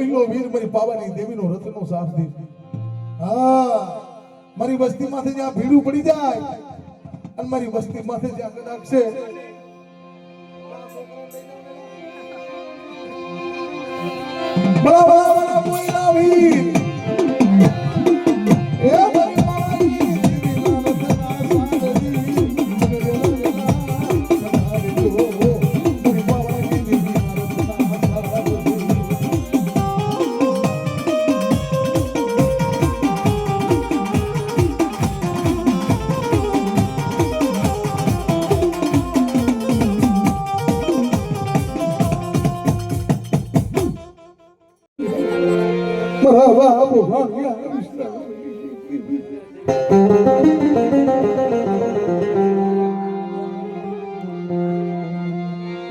પોઈલો વીર મારી પાવાની દેવીનો રથનો સારથી હા મારી વસ્તી માંથી જ્યાં ભીડું પડી જાય અને મારી વસ્તી માંથી જ્યાં કદાચ છે બલા બલા બલા પોઈલા વીર એ મારી પાવાની દેવીનો રથના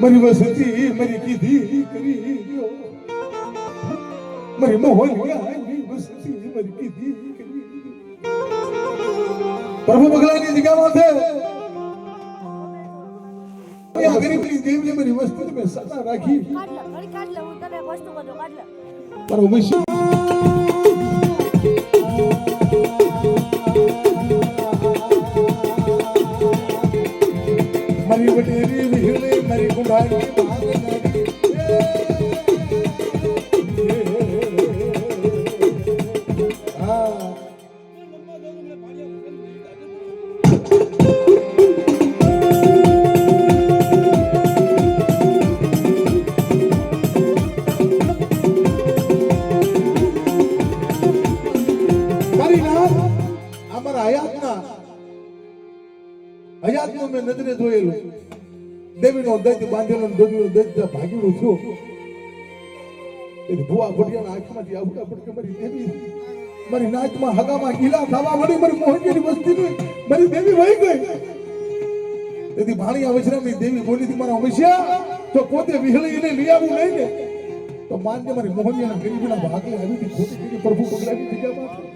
મારી વસતી મારી કીધી કરી મારી મોહનિયાની વસતી મારી કીધી કરી પ્રભુ બગલાની જગ્યામાં છે આ ગરીબની દેવને મારી વસ્તી મેં સદા રાખી કાઢ લે હું તને વસ્તુ બધું કાઢ લે મારો વિશે મારી વટેરી વિહળે મારી કુંભારી હયાતનું મેં નજરે જોયેલું દેવીનો દૈત્ય બાંધેલો દેવીનો દૈત્ય ભાગેલું થયો એટલે ભુવા ભટિયાના આંખમાંથી આવડા પડકે મારી દેવી મારી નાચમાં હગામાં ગીલા થવા મળી મારી મોહનજીની વસ્તીની મારી દેવી વહી ગઈ તેથી ભાણિયા વજરામની દેવી બોલી હતી મારા હંમેશા તો પોતે વિહળી એને લઈ આવું નહીં ને તો માનજે મારી મોહનજીના ગરીબીના ભાગલે આવી હતી ખોટી કરી પ્રભુ પગલાની જગ્યામાં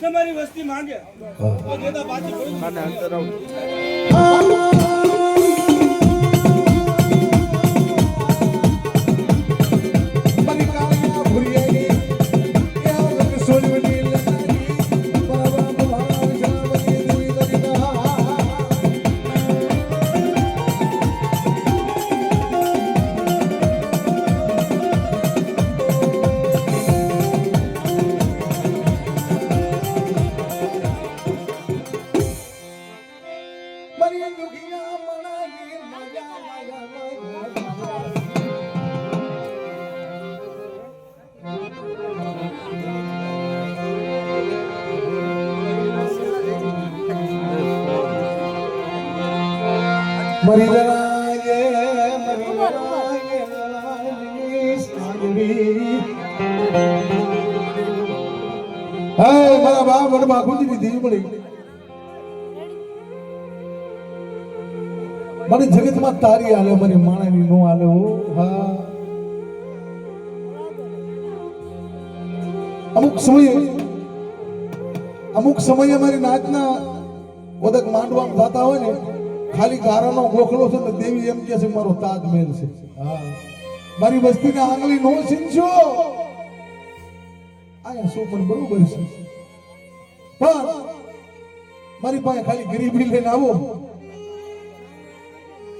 તમારી વસ્તી માંગે તો દેતા પાછી કોઈ ખાને અંતર આવ મારી કાળિયા ભુરિયાની યાર સોલવની લનાની બાબા બાબા જાવની દેવી દરિયા મરી જણાય મારા બાપ મને બાપુજીની દેવી મળી મને જગતમાં તારી આલે મને માણાની નો આલે હા અમુક સમયે મારી નાચના વદક માંડવામાં થતા હોય ને ખાલી ગારાનો ગોખલો છે ને દેવી એમ કે છે મારો તાજમહેલ છે હા મારી વસ્તીને આંગળી નો છીનશો આયા શું પણ બરોબર છે પણ મારી પાસે ખાલી ગરીબી લઈને આવો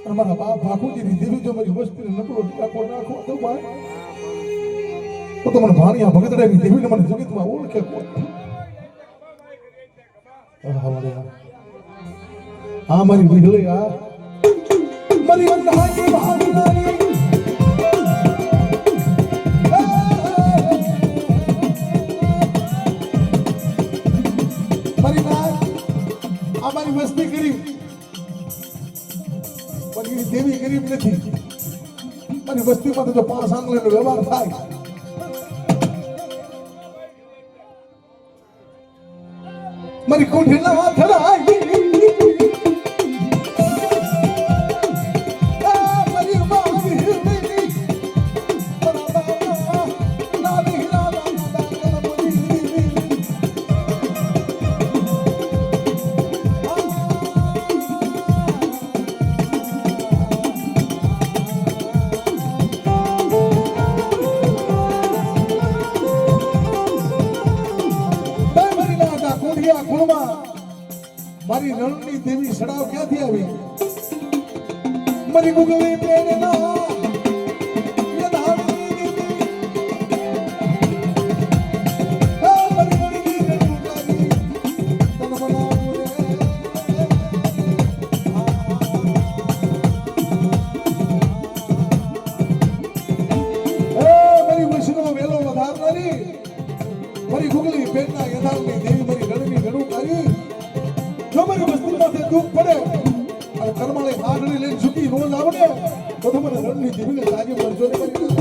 અને મારા બાપ બાપુજીની દેવી જો મારી વસ્તીને નકળો ટાકો નાખો તો ભાઈ તો મને ભાણિયા ભગતડાની દેવીને મને જગતમાં ઓળખે કોણ હા મારી વિહળી આ મારી અંધારી ભાવનાની મારી નાચ આ મારી વસ્તી ગરીબ પણ દેવી ગરીબ નથી મારી વસ્તીમાં તો 5 આંગળીનો વ્યવહાર થાય મારી કોઠીના હાથ ધરાય મારી રણની દેવી સડાવ ક્યાંથી આવી મારી ગુગલી પ્રેરણા મારી ગુગલી પેટના યથાર્થની દેવી મારી રણની રણું કાઢી જો મારી વસ્તીમાંથી દુઃખ પડે અને કરમાળે આગળ લઈને ઝૂકી રોજ આવડે તો તમારે રણની દેવીને લાગે પડજો ને કરી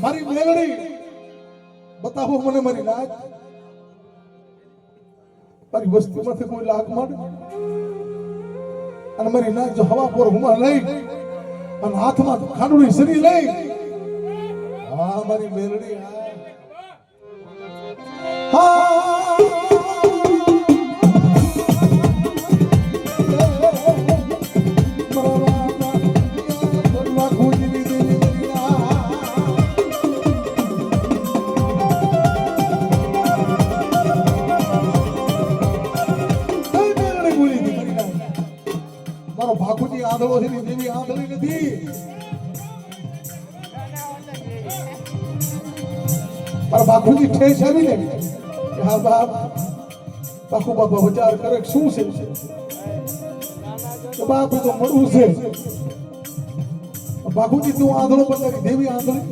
મારી મેલડી બતાવો મને મારી નાચ મારી વસ્તીમાંથી કોઈ લાગ માંડે અને મારી નાક જો હવા પર હુમા લઈ અને હાથમાં ખાંડુડી સરી લઈ હા મારી મેલડી ભાખુજી આંધળો છે દેવી આંધળી નથી મારા ભાખુજી ઠેસ આવી ને હા બાપ બાપુ બાપા વિચાર કરે શું છે તો બાપ તો મળવું છે ભાખુજી તું આંધળો પણ તારી દેવી આંધળી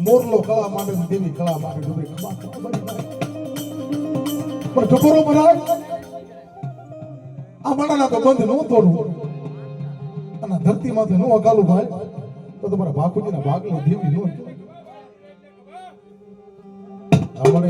મોરલો કળા માટે દેવી કળા માટે પણ ટકોરો મરાજ આ માણાના તો બંધ ન તોડવું અને ધરતીમાંથી ન અગાલું ભાઈ તો તમારા ભાખુજીના ભાગને દેવી ન આપણે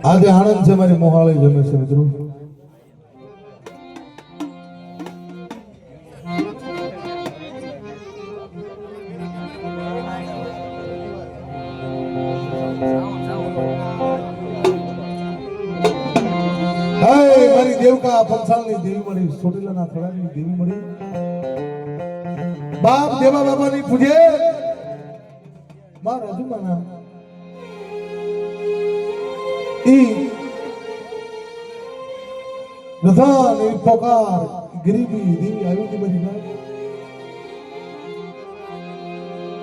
આજે આનંદ છે મારી મોહાળી જમે છે મિત્રો મારી દેવકા પંચાલની દેવી મળી સોટીલાના થડાની દેવી મળી બાપ દેવા બાબાની પૂજે મારા અજુમાના રધાની પોકાર ગરીબી દેવી આવી હતી બધી ના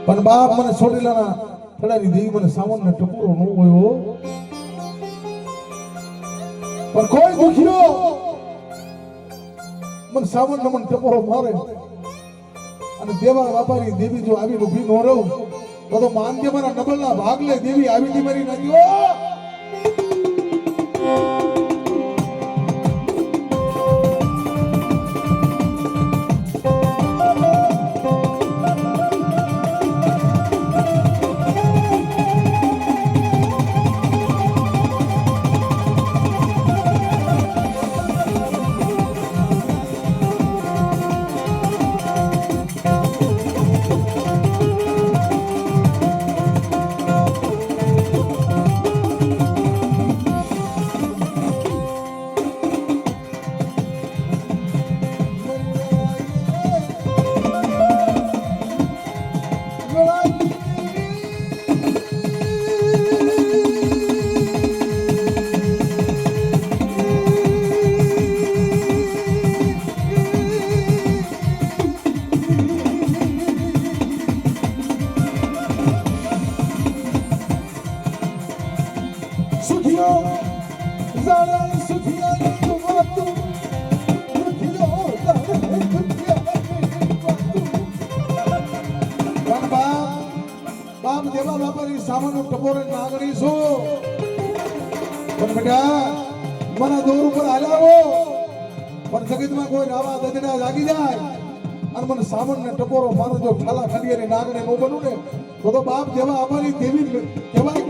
પણ બાપ મને સોટીલાના થડાની દેવી મને સાવનનો ટપુરો ન હોય પણ કોઈ દુખીઓ મને સાવનનો મને ટપુરો મારે અને દેવા બાપાની દેવી જો આવી ઊભી ન રહું તો માનજે મારા નબળના ભાગલે દેવી આવી હતી મારી નાખ્યો સામાન્ય ટપોરે નાગણી છું પણ બેટા મને દોર ઉપર હાલાવો પણ જગતમાં કોઈ આવા દજડા જાગી જાય અને મને સામાન્ય ટપોરો મારો જો ઠાલા ખંડિયાની નાગણી નો બનું ને તો બાપ જેવા અમારી દેવી કહેવાય